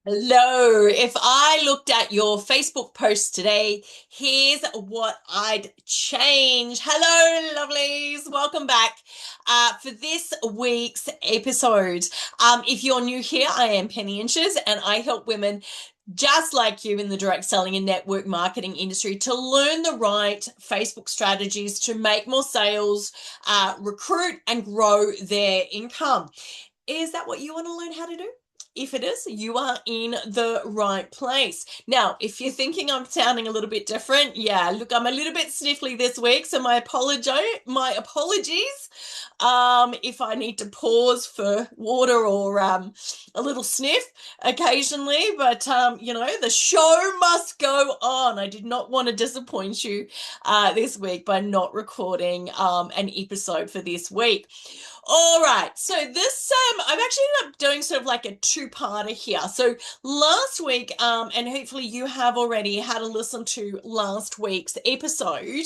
Hello. If I looked at your Facebook post today, here's what I'd change. Hello, lovelies. Welcome back for this week's episode. If you're new here, I am Penny Inches and I help women just like you in the direct selling and network marketing industry to learn the right Facebook strategies to make more sales, recruit and grow their income. Is that what you want to learn how to do? If it is, you are in the right place. Now, if you're thinking I'm sounding a little bit different, yeah, look, I'm a little bit sniffly this week, so my apologies. If I need to pause for water or a little sniff occasionally, but the show must go on. I did not want to disappoint you this week by not recording an episode for this week. All right, so this I've actually ended up doing sort of like a two-parter here. So last week, and hopefully you have already had a listen to last week's episode.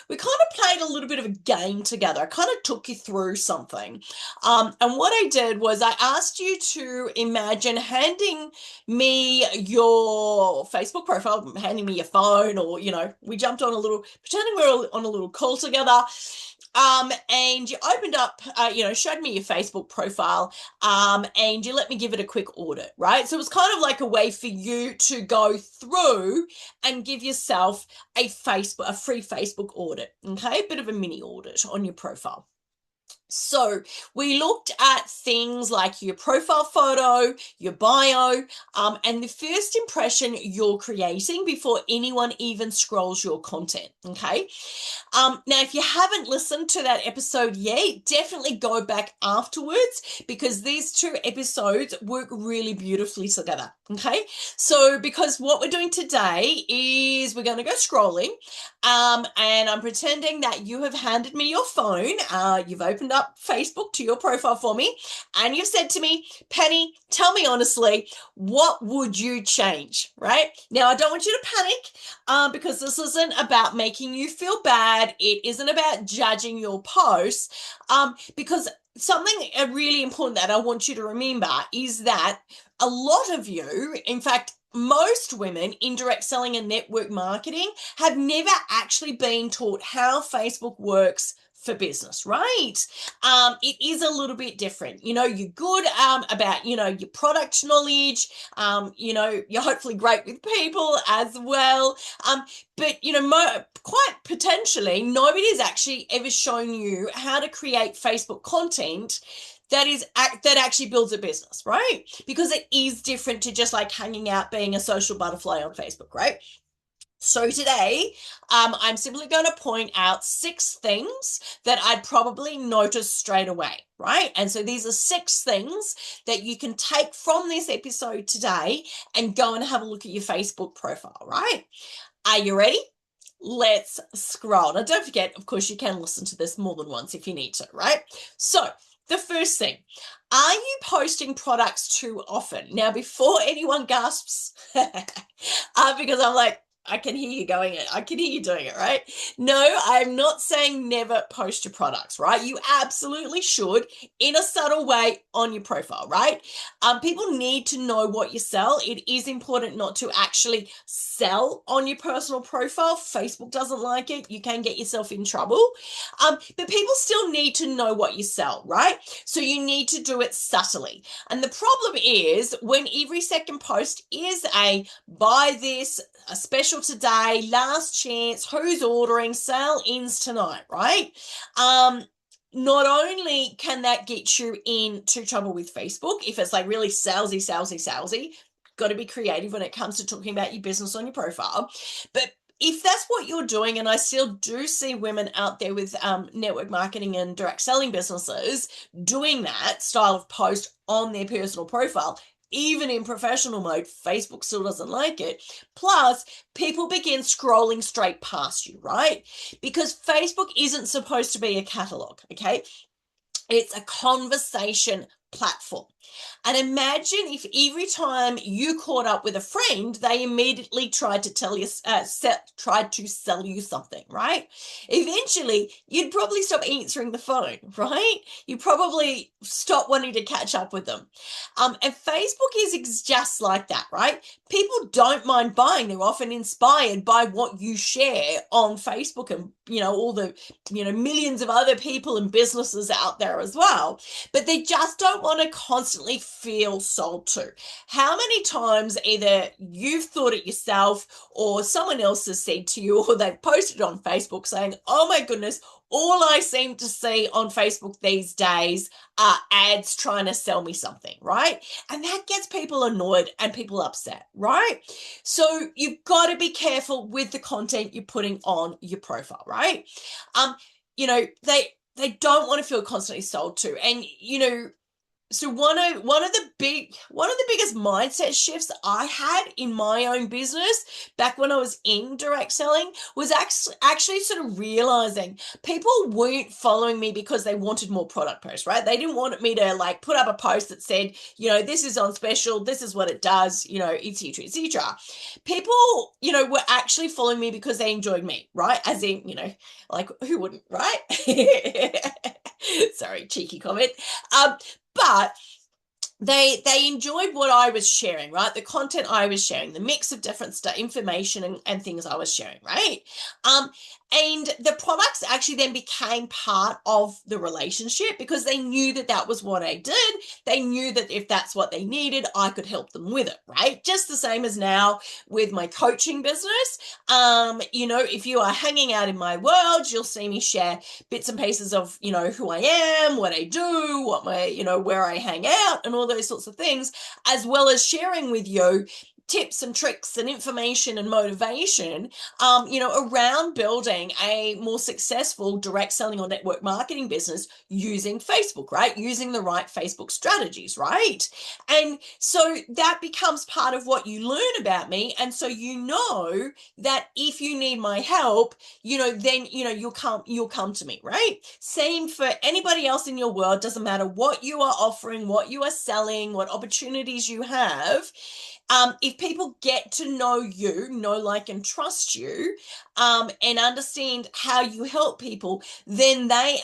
We kind of played a little bit of a game together. I kind of took you through something, and what I did was I asked you to imagine handing me your Facebook profile, handing me your phone, or we jumped on a little, pretending we were on a little call together. And you opened up, showed me your Facebook profile, and you let me give it a quick audit, right? So it was kind of like a way for you to go through and give yourself a free Facebook audit, okay? A bit of a mini audit on your profile. So we looked at things like your profile photo, your bio, and the first impression you're creating before anyone even scrolls your content, okay? Now, if you haven't listened to that episode yet, definitely go back afterwards because these two episodes work really beautifully together, okay? So because what we're doing today is we're going to go scrolling, and I'm pretending that you have handed me your phone. You've opened up Facebook to your profile for me, and you've said to me, Penny, tell me honestly, what would you change, right? Now, I don't want you to panic because this isn't about making you feel bad. It isn't about judging your posts because something really important that I want you to remember is that a lot of you, in fact, most women in direct selling and network marketing have never actually been taught how Facebook works for business, right? It is a little bit different. You're good about, your product knowledge. You're hopefully great with people as well. But, quite potentially, nobody's actually ever shown you how to create Facebook content that actually builds a business, right? Because it is different to just like hanging out, being a social butterfly on Facebook, right? So today, I'm simply going to point out 6 things that I'd probably notice straight away, right? And so these are 6 things that you can take from this episode today and go and have a look at your Facebook profile, right? Are you ready? Let's scroll. Now, don't forget, of course, you can listen to this more than once if you need to, right? So the first thing, are you posting products too often? Now, before anyone gasps, because I'm like, I can hear you going it. I can hear you doing it, right? No, I'm not saying never post your products, right? You absolutely should in a subtle way on your profile, right? People need to know what you sell. It is important not to actually sell on your personal profile. Facebook doesn't like it. You can get yourself in trouble. But people still need to know what you sell, right? So you need to do it subtly. And the problem is when every second post is a buy this, a special today, last chance, who's ordering, sale ends tonight, right? Not only can that get you into trouble with Facebook if it's like really salesy, got to be creative when it comes to talking about your business on your profile. But if that's what you're doing, and I still do see women out there with network marketing and direct selling businesses doing that style of post on their personal profile, even in professional mode, Facebook still doesn't like it. Plus, people begin scrolling straight past you, right? Because Facebook isn't supposed to be a catalog, okay? It's a conversation platform. And imagine if every time you caught up with a friend, they immediately tried to tried to sell you something, right? Eventually, you'd probably stop answering the phone, right? You probably stop wanting to catch up with them. And Facebook is just like that, right? People don't mind buying. They're often inspired by what you share on Facebook and, all the, millions of other people and businesses out there as well. But they just don't want to constantly feel sold to. How many times either you've thought it yourself or someone else has said to you, or they've posted on Facebook saying, oh my goodness, all I seem to see on Facebook these days are ads trying to sell me something, right? And that gets people annoyed and people upset, right? So you've got to be careful with the content you're putting on your profile, right? They don't want to feel constantly sold to. And so one of the biggest mindset shifts I had in my own business back when I was in direct selling was actually sort of realizing people weren't following me because they wanted more product posts, right? They didn't want me to like put up a post that said, this is on special, this is what it does, etc., etc. People, were actually following me because they enjoyed me, right? As in, like who wouldn't, right? Sorry, cheeky comment. But they enjoyed what I was sharing, right? The content I was sharing, the mix of different information and things I was sharing, right? And the products actually then became part of the relationship because they knew that that was what I did. They knew that if that's what they needed, I could help them with it, right? Just the same as now with my coaching business. If you are hanging out in my world, you'll see me share bits and pieces of, who I am, what I do, what my, where I hang out and all those sorts of things, as well as sharing with you tips and tricks and information and motivation, around building a more successful direct selling or network marketing business using Facebook, right? Using the right Facebook strategies, right? And so that becomes part of what you learn about me. And so that if you need my help, then you'll come to me, right? Same for anybody else in your world. Doesn't matter what you are offering, what you are selling, what opportunities you have. If people get to know you, like, and trust you, and understand how you help people, then they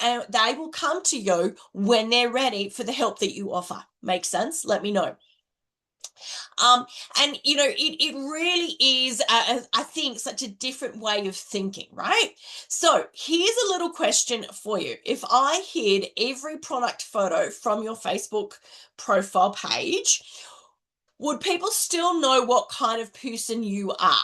will come to you when they're ready for the help that you offer. Makes sense? Let me know. And it really is, I think, such a different way of thinking, right? So here's a little question for you. If I hid every product photo from your Facebook profile page, would people still know what kind of person you are?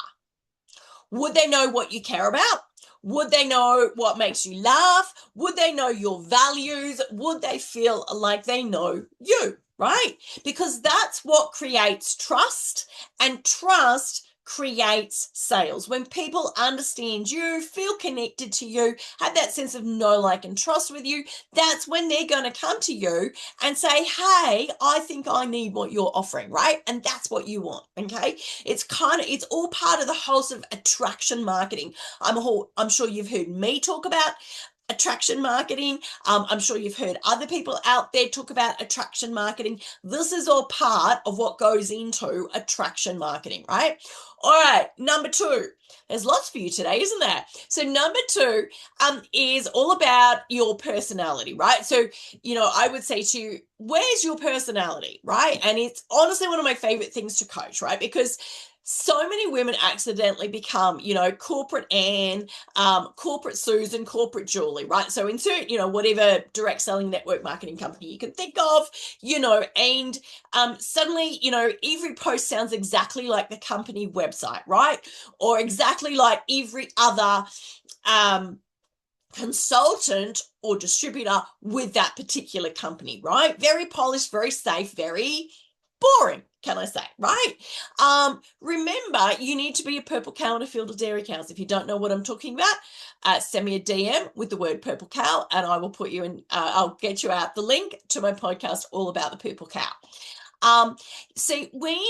Would they know what you care about? Would they know what makes you laugh? Would they know your values? Would they feel like they know you, right? Because that's what creates trust, and trust creates sales. When people understand you, feel connected to you, have that sense of know, like, and trust with you, that's when they're going to come to you and say, hey, I think I need what you're offering, right? And that's what you want, okay? It's all part of the whole sort of attraction marketing. I'm sure you've heard me talk about attraction marketing. I'm sure you've heard other people out there talk about attraction marketing. This is all part of what goes into attraction marketing, right? All right, number 2. There's lots for you today, isn't there? So number 2 is all about your personality, right? So, I would say to you, where's your personality, right? And it's honestly one of my favorite things to coach, right? Because so many women accidentally become, corporate Anne, corporate Susan, corporate Julie, right? So insert, whatever direct selling network marketing company you can think of, and suddenly, every post sounds exactly like the company website, right? Or exactly like every other consultant or distributor with that particular company, right? Very polished, very safe, very boring, can I say, right? Remember, you need to be a purple cow in a field of dairy cows. If you don't know what I'm talking about, send me a DM with the word purple cow, and I will put you in, I'll get you out the link to my podcast all about the purple cow. See, when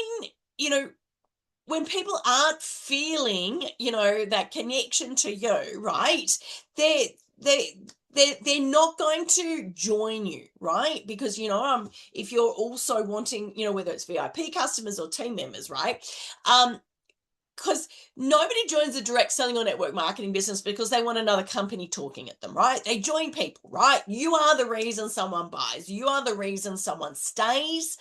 people aren't feeling, that connection to you, right? they're not going to join you, right? Because if you're also wanting, whether it's VIP customers or team members, right? Because nobody joins a direct selling or network marketing business because they want another company talking at them, right? They join people, right? You are the reason someone buys. You are the reason someone stays,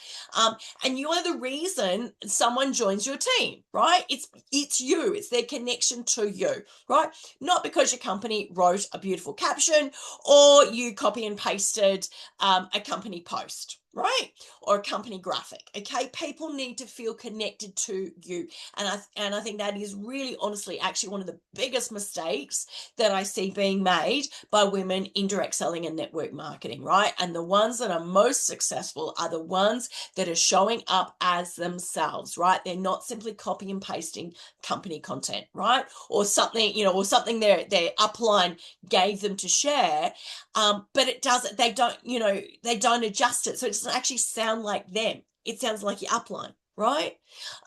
and you are the reason someone joins your team, right? It's you. It's their connection to you, right? Not because your company wrote a beautiful caption or you copy and pasted a company post, right? Or a company graphic. Okay, people need to feel connected to you, and I think that is really honestly actually one of the biggest mistakes that I see being made by women in direct selling and network marketing, right? And the ones that are most successful are the ones that are showing up as themselves, right? They're not simply copy and pasting company content, right? Or something, or something their upline gave them to share, but they don't adjust it, so it doesn't actually sound like them. It sounds like your upline, right?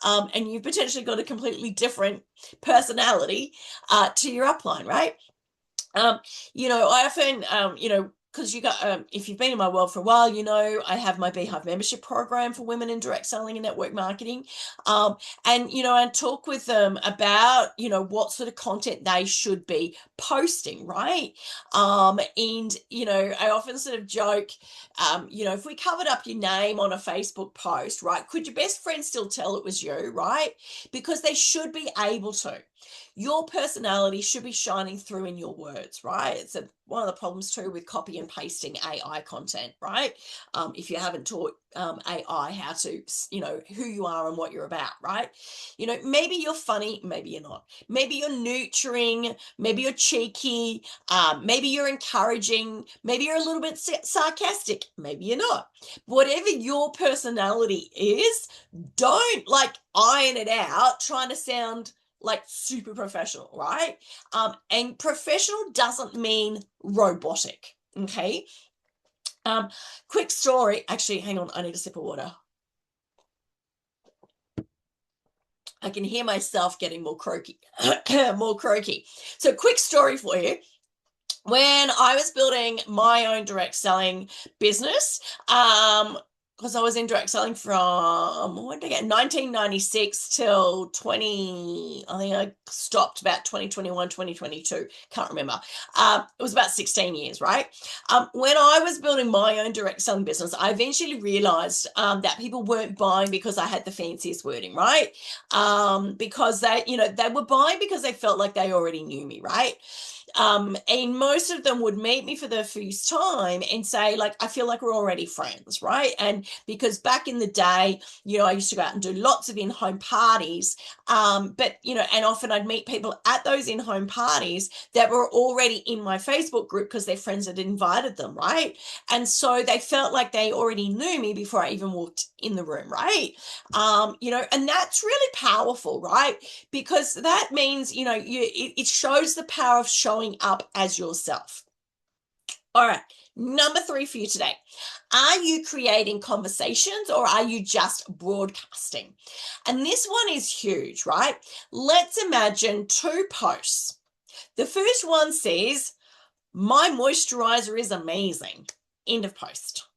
And you've potentially got a completely different personality to your upline, right? I often, because if you've been in my world for a while, I have my Beehive membership program for women in direct selling and network marketing. And I talk with them about, what sort of content they should be posting, right? And, I often sort of joke, if we covered up your name on a Facebook post, right, could your best friend still tell it was you, right? Because they should be able to. Your personality should be shining through in your words, right? It's one of the problems too with copy and pasting AI content, right? If you haven't taught AI how to, who you are and what you're about, right? Maybe you're funny, maybe you're not. Maybe you're nurturing, maybe you're cheeky, maybe you're encouraging, maybe you're a little bit sarcastic, maybe you're not. Whatever your personality is, don't iron it out trying to sound super professional, right? And professional doesn't mean robotic, okay? Quick story. Actually, hang on, I need a sip of water. I can hear myself getting more croaky. More croaky. So quick story for you. When I was building my own direct selling business, because I was in direct selling from, when did I get, 1996 till 20, I think I stopped about 2021, 2022, can't remember. It was about 16 years, right? When I was building my own direct selling business, I eventually realized that people weren't buying because I had the fanciest wording, right? Because they were buying because they felt like they already knew me, right? And most of them would meet me for the first time and say, I feel like we're already friends, right? And because back in the day, I used to go out and do lots of in-home parties, but, and often I'd meet people at those in-home parties that were already in my Facebook group because their friends had invited them, right? And so they felt like they already knew me before I even walked in the room, right? And that's really powerful, right? Because that means, it shows the power of showing up as yourself. All right, number 3 for you today. Are you creating conversations or are you just broadcasting? And this one is huge, right? Let's imagine 2 posts. The first one says, "My moisturizer is amazing." End of post.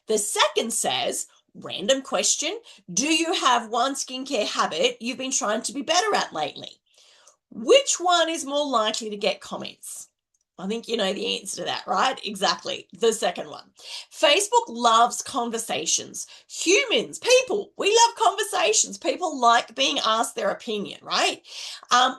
The second says, "Random question, do you have one skincare habit you've been trying to be better at lately?" Which one is more likely to get comments? I think you know the answer to that, right? Exactly. The second one. Facebook loves conversations. Humans, people, we love conversations. People like being asked their opinion, right?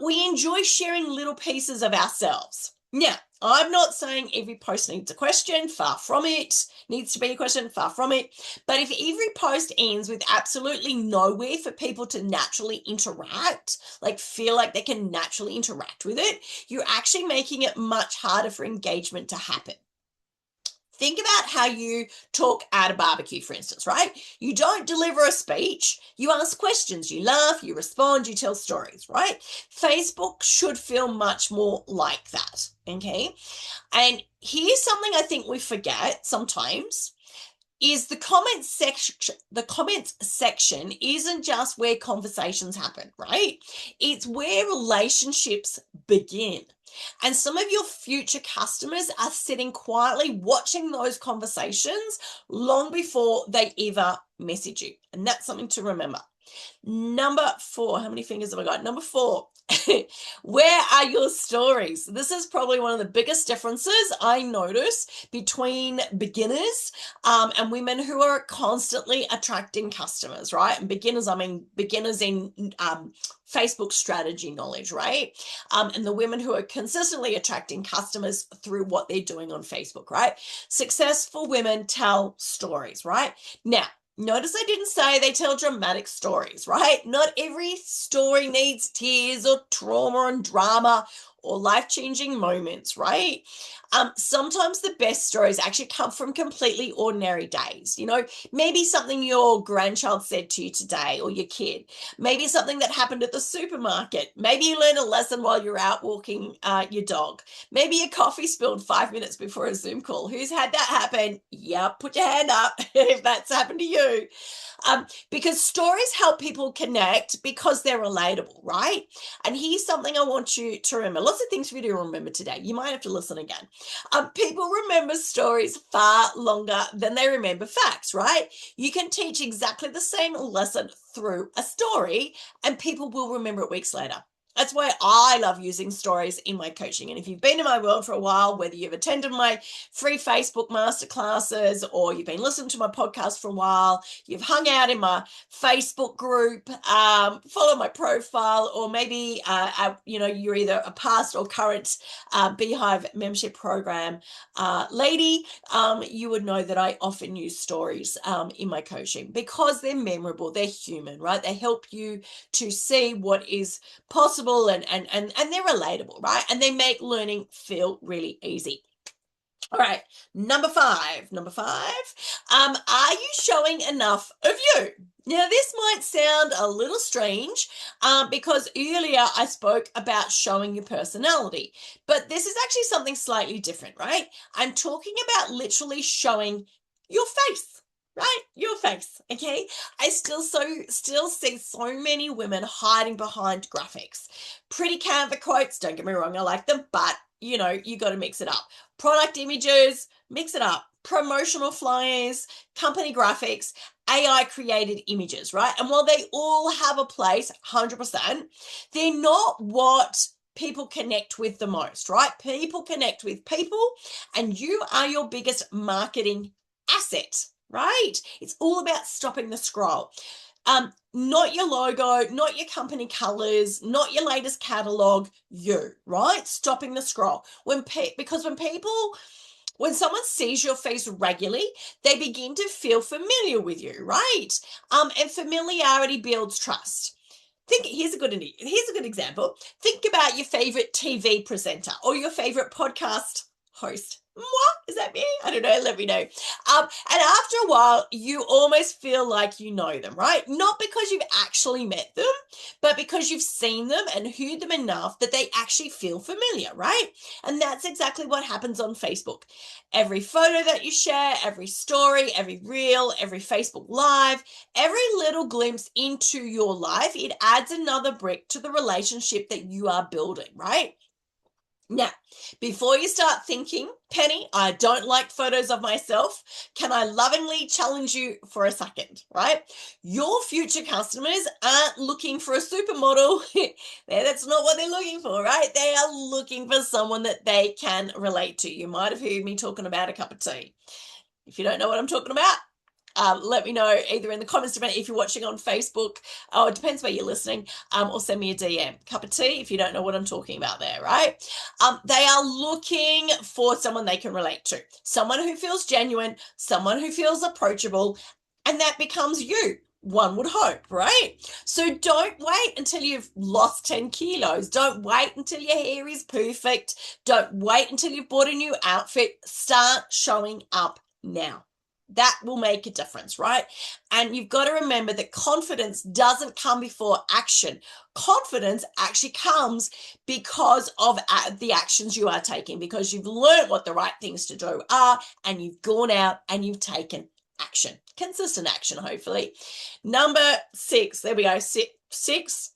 We enjoy sharing little pieces of ourselves. Now, I'm not saying every post needs a question, far from it. Needs to be a question, far from it. But if every post ends with absolutely nowhere for people to naturally interact, feel like they can naturally interact with it, you're actually making it much harder for engagement to happen. Think about how you talk at a barbecue, for instance, right? You don't deliver a speech, you ask questions, you laugh, you respond, you tell stories, right? Facebook should feel much more like that, okay? And here's something I think we forget sometimes is the comments section. The comments section isn't just where conversations happen, right? It's where relationships begin. And some of your future customers are sitting quietly watching those conversations long before they ever message you. And that's something to remember. Number 4, how many fingers have I got? Number 4, where are your stories? This is probably one of the biggest differences I notice between beginners and women who are constantly attracting customers, right? And beginners, I mean beginners in Facebook strategy knowledge, right? And the women who are consistently attracting customers through what they're doing on Facebook, right? Successful women tell stories, right? Now, notice I didn't say they tell dramatic stories, right? Not every story needs tears or trauma and drama or life-changing moments, right? Sometimes the best stories actually come from completely ordinary days. You know, maybe something your grandchild said to you today or your kid. Maybe something that happened at the supermarket. Maybe you learned a lesson while you're out walking your dog. Maybe your coffee spilled 5 minutes before a Zoom call. Who's had that happen? Yep, put your hand up if that's happened to you. Because stories help people connect because they're relatable, right? And here's something I want you to remember. Lots of things for you to remember today. You might have to listen again. People remember stories far longer than they remember facts, right? You can teach exactly the same lesson through a story and people will remember it weeks later. That's why I love using stories in my coaching. And if you've been in my world for a while, whether you've attended my free Facebook masterclasses or you've been listening to my podcast for a while, you've hung out in my Facebook group, follow my profile, or maybe you're either a past or current Beehive membership program lady, you would know that I often use stories in my coaching because they're memorable, they're human, right? They help you to see what is possible and they're relatable, right? And they make learning feel really easy. All right, number five. Are you showing enough of you? Now, this might sound a little strange because earlier I spoke about showing your personality, but this is actually something slightly different, right? I'm talking about literally showing your face. Right, your face. Okay, I still see so many women hiding behind graphics, pretty Canva quotes. Don't get me wrong, I like them, but you got to mix it up. Product images, mix it up. Promotional flyers, company graphics, AI created images, right? And while they all have a place, 100%, they're not what people connect with the most, right? People connect with people, and you are your biggest marketing asset, right? It's all about stopping the scroll. Not your logo, not your company colors, not your latest catalog, you, right? Stopping the scroll. Because when someone sees your face regularly, they begin to feel familiar with you, right? And familiarity builds trust. Here's a good example. Think about your favorite TV presenter or your favorite podcast host. What? Is that me? I don't know. Let me know. And after a while, you almost feel like you know them, right? Not because you've actually met them, but because you've seen them and heard them enough that they actually feel familiar, right? And that's exactly what happens on Facebook. Every photo that you share, every story, every reel, every Facebook Live, every little glimpse into your life, it adds another brick to the relationship that you are building, right? Now, before you start thinking, Penny, I don't like photos of myself, can I lovingly challenge you for a second, right? Your future customers aren't looking for a supermodel. That's not what they're looking for, right? They are looking for someone that they can relate to. You might have heard me talking about a cup of tea. If you don't know what I'm talking about, let me know either in the comments, depending if you're watching on Facebook, or it depends where you're listening, or send me a DM. Cup of tea if you don't know what I'm talking about there, right? They are looking for someone they can relate to, someone who feels genuine, someone who feels approachable, and that becomes you. One would hope, right? So don't wait until you've lost 10 kilos. Don't wait until your hair is perfect. Don't wait until you've bought a new outfit. Start showing up now. That will make a difference, right? And you've got to remember that confidence doesn't come before action. Confidence actually comes because of the actions you are taking, because you've learned what the right things to do are, and you've gone out and you've taken action, consistent action, hopefully. Number 6, there we go, six.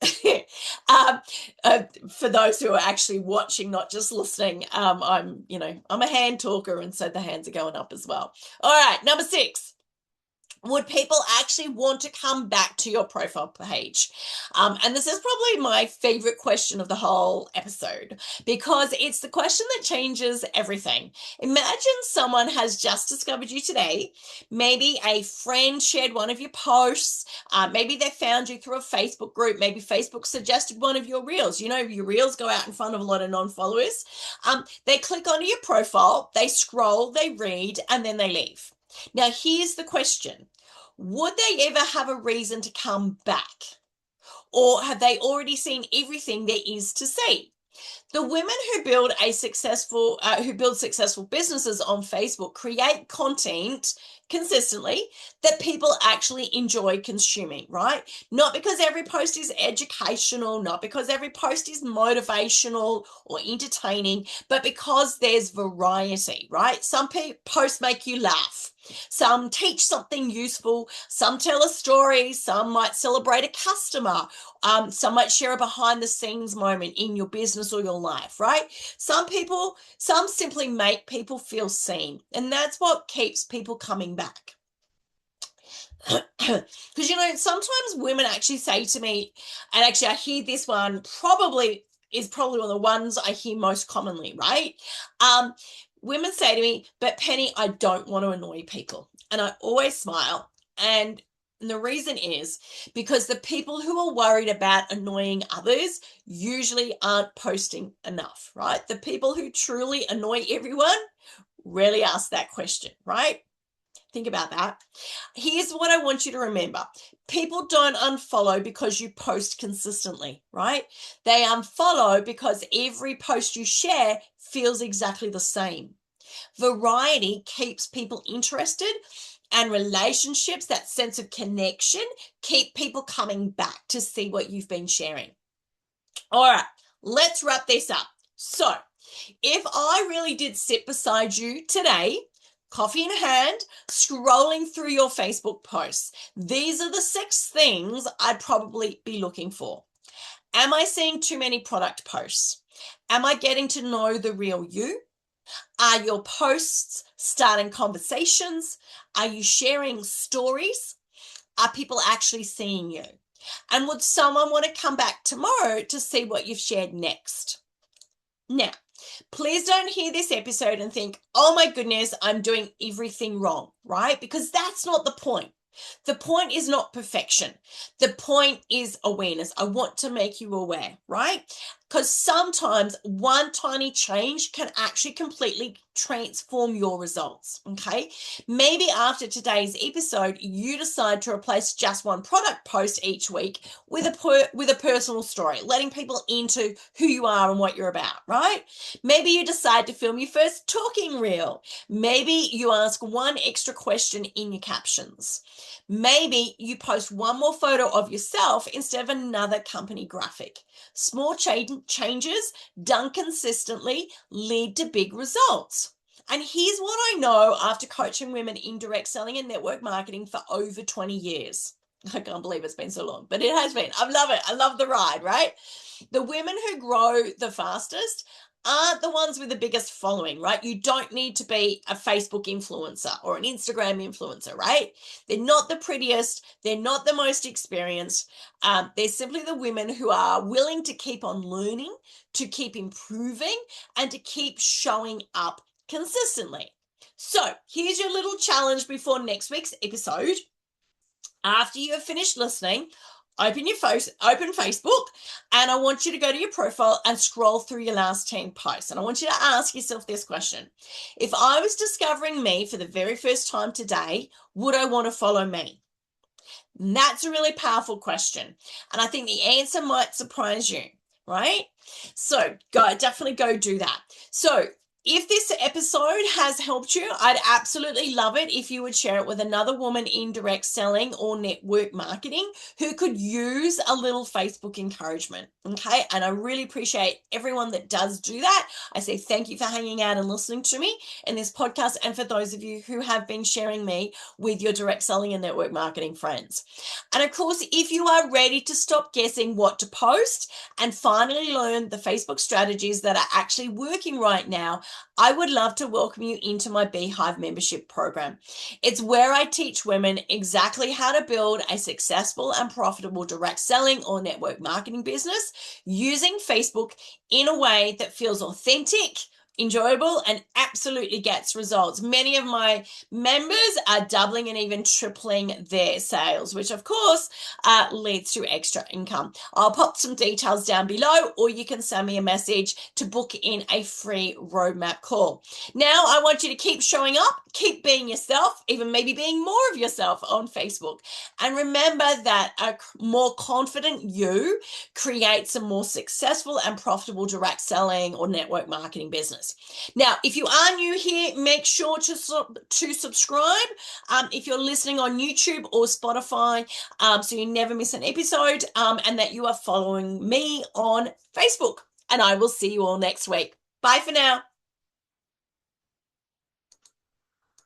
For those who are actually watching, not just listening, I'm a hand talker, and so the hands are going up as well. All right, number 6. Would people actually want to come back to your profile page? And this is probably my favorite question of the whole episode, because it's the question that changes everything. Imagine someone has just discovered you today. Maybe a friend shared one of your posts. Maybe they found you through a Facebook group. Maybe Facebook suggested one of your reels. You know, your reels go out in front of a lot of non-followers. They click onto your profile, they scroll, they read, and then they leave. Now, here's the question. Would they ever have a reason to come back? Or have they already seen everything there is to see? The women who build successful businesses on Facebook create content consistently that people actually enjoy consuming, right? Not because every post is educational, not because every post is motivational or entertaining, but because there's variety, right? Some posts make you laugh. Some teach something useful. Some tell a story. Some might celebrate a customer. Some might share a behind the scenes moment in your business or your life, right? Some simply make people feel seen. And that's what keeps people coming back. Because, sometimes women actually say to me, and actually I hear this one probably one of the ones I hear most commonly, right? Women say to me, but Penny, I don't want to annoy people. And I always smile. And the reason is because the people who are worried about annoying others usually aren't posting enough, right? The people who truly annoy everyone rarely ask that question, right? Think about that. Here's what I want you to remember. People don't unfollow because you post consistently, right? They unfollow because every post you share feels exactly the same. Variety keeps people interested, and relationships, that sense of connection, keep people coming back to see what you've been sharing. All right, let's wrap this up. So, if I really did sit beside you today, coffee in hand, scrolling through your Facebook posts, these are the 6 things I'd probably be looking for. Am I seeing too many product posts? Am I getting to know the real you? Are your posts starting conversations? Are you sharing stories? Are people actually seeing you? And would someone want to come back tomorrow to see what you've shared next? Now, please don't hear this episode and think, oh my goodness, I'm doing everything wrong, right? Because that's not the point. The point is not perfection. The point is awareness. I want to make you aware, right? Because sometimes one tiny change can actually completely transform your results, okay? Maybe after today's episode, you decide to replace just one product post each week with a personal story, letting people into who you are and what you're about, right? Maybe you decide to film your first talking reel. Maybe you ask one extra question in your captions. Maybe you post one more photo of yourself instead of another company graphic. Small changes done consistently lead to big results. And here's what I know after coaching women in direct selling and network marketing for over 20 years. I can't believe it's been so long, but it has been. I love it. I love the ride, right? The women who grow the fastest aren't the ones with the biggest following, right? You don't need to be a Facebook influencer or an Instagram influencer, right? They're not the prettiest. They're not the most experienced. They're simply the women who are willing to keep on learning, to keep improving, and to keep showing up consistently. So here's your little challenge before next week's episode. After you have finished listening, open Facebook, and I want you to go to your profile and scroll through your last 10 posts. And I want you to ask yourself this question. If I was discovering me for the very first time today, would I want to follow me? And that's a really powerful question. And I think the answer might surprise you, right? So definitely go do that. So if this episode has helped you, I'd absolutely love it if you would share it with another woman in direct selling or network marketing who could use a little Facebook encouragement. Okay. And I really appreciate everyone that does do that. I say thank you for hanging out and listening to me in this podcast, and for those of you who have been sharing me with your direct selling and network marketing friends. And of course, if you are ready to stop guessing what to post and finally learn the Facebook strategies that are actually working right now, I would love to welcome you into my Beehive membership program. It's where I teach women exactly how to build a successful and profitable direct selling or network marketing business using Facebook in a way that feels authentic, enjoyable, and absolutely gets results. Many of my members are doubling and even tripling their sales, which of course leads to extra income. I'll pop some details down below, or you can send me a message to book in a free roadmap call. Now, I want you to keep showing up, keep being yourself, even maybe being more of yourself on Facebook. And remember that a more confident you creates a more successful and profitable direct selling or network marketing business. Now, if you are new here, make sure to subscribe if you're listening on YouTube or Spotify, so you never miss an episode, and that you are following me on Facebook. And I will see you all next week. Bye for now.